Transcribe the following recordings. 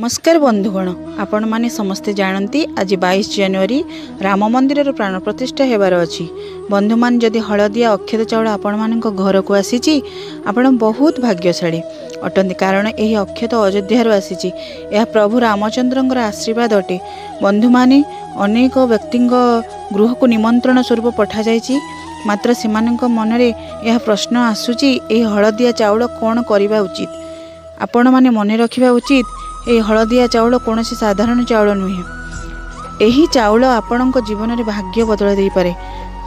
नमस्कार बंधुगण, आपण माने समस्ते जानती आज 22 जनवरी राम मंदिर प्राण प्रतिष्ठा हेबार अछि। बंधु मान जदि हलदिया अक्षत चाउल आपण मानक घर को आसीची आपण बहुत भाग्यशाली अटंती, कारण यही अक्षत अयोध्यार आसीची। यह प्रभु रामचंद्रंकर आशीर्वाद अटे। बंधु माने अनेक व्यक्ति गृह को निमंत्रण स्वरूप पठा जायछि, मात्र सेमानक मनरे यह प्रश्न आसुची ए हलदिया चाउल कोन करिबा उचित। आपण माने मने रखिबा उचित ए हलदिया चाउल कौन साधारण चाउल नुहे। यही चाउल आपणक जीवन में भाग्य बदल दे पारे।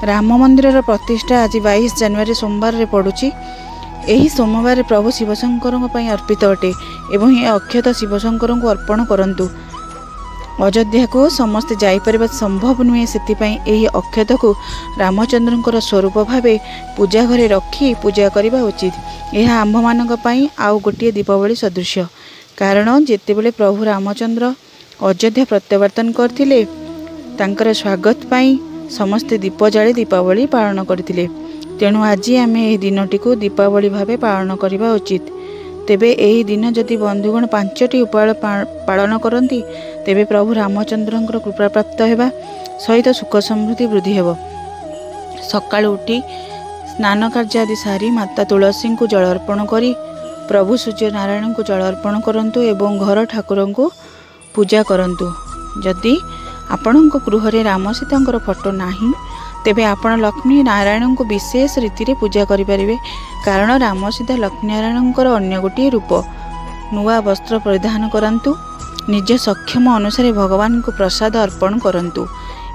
राम मंदिर प्रतिष्ठा आज 22 जनवरी सोमवार रे पड़ुछि। यही सोमवार प्रभु शिवशंकर अर्पित अटे एवं ये अक्षत शिवशंकर को अर्पण करंतु। अयोध्या को समस्ते जाइपर संभव नुहे, से अक्षत को रामचंद्र स्वरूप भावे पूजा घरे रखी पूजा करने उचित। यह आंभ मान आउ गोटे दीपावली सदृश, कारण जितेबले प्रभु रामचंद्र अयोध्या प्रत्यावर्तन करथिले तांकर स्वागत पाई समस्ते दीप जाली दीपावली पालन करथिले। तेणु आज आम यह दिनटी को दीपावली भावे पालन करने उचित। तेबे यही दिन जदि बंधुगण 5टी उपाय पालन करती तेबे प्रभु रामचंद्र कृपा प्राप्त होगा सहित सुख समृद्धि वृद्धि हेब। सकाळ उठी स्नान कार्य आदि सारी माता तुलसी को जल अर्पण करी प्रभु सूर्य नारायण को जल अर्पण करंतु एवं घर ठाकुर को पूजा करंतु। जदि आपण गृह राम सीता फोटो नाही तेबे आपण लक्ष्मी नारायण को विशेष रीति पूजा करें, कारण राम सीता लक्ष्मी नारायण अन्य गोटे रूप। नुआ वस्त्र परिधान करंतु, निज सक्षम अनुसार भगवान को प्रसाद अर्पण करंतु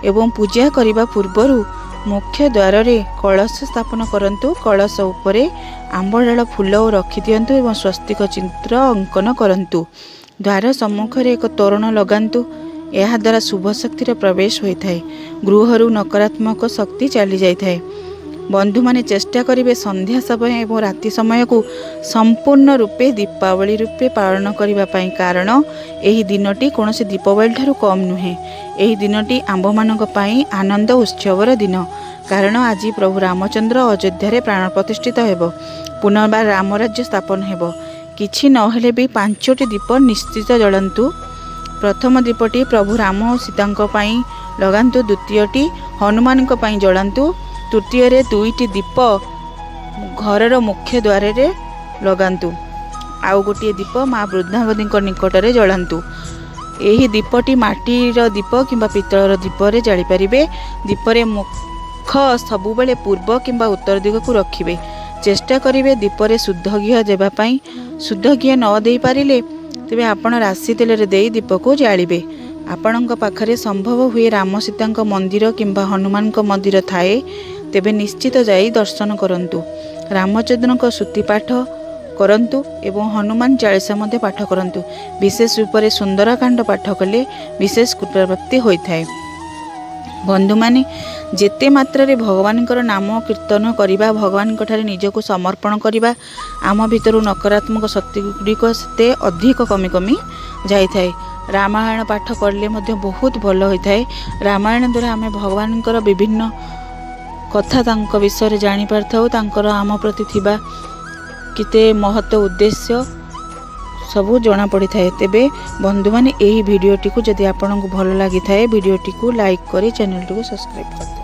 एवं पूजा करने पूर्वरु मुख्य द्वार रे कलश स्थापन करंतु। कलश उपरे आंबडाल फूल रखि दियंतु एवं स्वस्तिक चित्र अंकन करंतु। द्वार सम्मुख रे एक तोरण लगांतु। यह द्वारा शुभ शक्तिर प्रवेश होता है, गृहरु नकारात्मक शक्ति चली जाए। बंधु माने चेष्टा करेंगे संध्या समय एवं राति समय को संपूर्ण रूपे दीपावली रूपे पालन करने, कारण यही दिनटी कौन से दीपावली ठारू कम नुहे। यही दिनटी आंभ मानक पई आनंद उत्सवर दिन, कारण आज प्रभु रामचंद्र अयोध्या प्राण प्रतिष्ठित हेब, पुनर्बार राम राज्य स्थापन हेब। किछि नहेले भी 5टी दीप निश्चित जलंतु। प्रथम दीपटी प्रभु राम और सीता लगांतु, द्वितीयटी हनुमान जलांतु, तृतीय 2टी दीप घर मुख्य द्वार रे लगांतु, आउ गोटे दीप माँ वृंदावती निकट में जलांतु। यही दीपटी माटीर दीप किंबा पितलर दीप रे जाली पारिबे। दीपरे मुख सबुबले पूर्व किंबा उत्तर दिग को रखिबे। चेष्टा करिवे दीपरे शुद्ध घी देबापई। शुद्ध घी न दे पारिले तेबे आपण राशि तेल रे देई दीप को जालिबे। आपणक पाखरे संभव हुए राम सीता मंदिर किंबा हनुमान मंदिर थाए तेबे निश्चित जाई दर्शन करंतु। रामचंद्र को स्तुति पाठ करंतु एवं हनुमान चालीसा मध्य पाठ करंतु। विशेष रूप से सुंदरकांड पाठ कले विशेष कृपा प्राप्ति होता है। बंधु माने जेते मात्रा रे भगवान नाम कीर्तन करिबा, भगवान ठारे निजको समर्पण करिबा, आम भितर नकारात्मक शक्ति गुड़िक सेते अधिक कमी कमी जाई थाए। रामायण पाठ करले मध्य बहुत भल होता है। रामायण द्वारा आम भगवान विभिन्न कथा तांको विषय जानी पारथाउ, तांकर आम प्रति थिबा किते महत्व उद्देश्य सबू जना पड़ी थाए। तेबे बंधु माने एही वीडियोटी को जदि आपनको भल लागि थाए वीडियोटी को लाइक करी चैनल को सब्सक्राइब कर।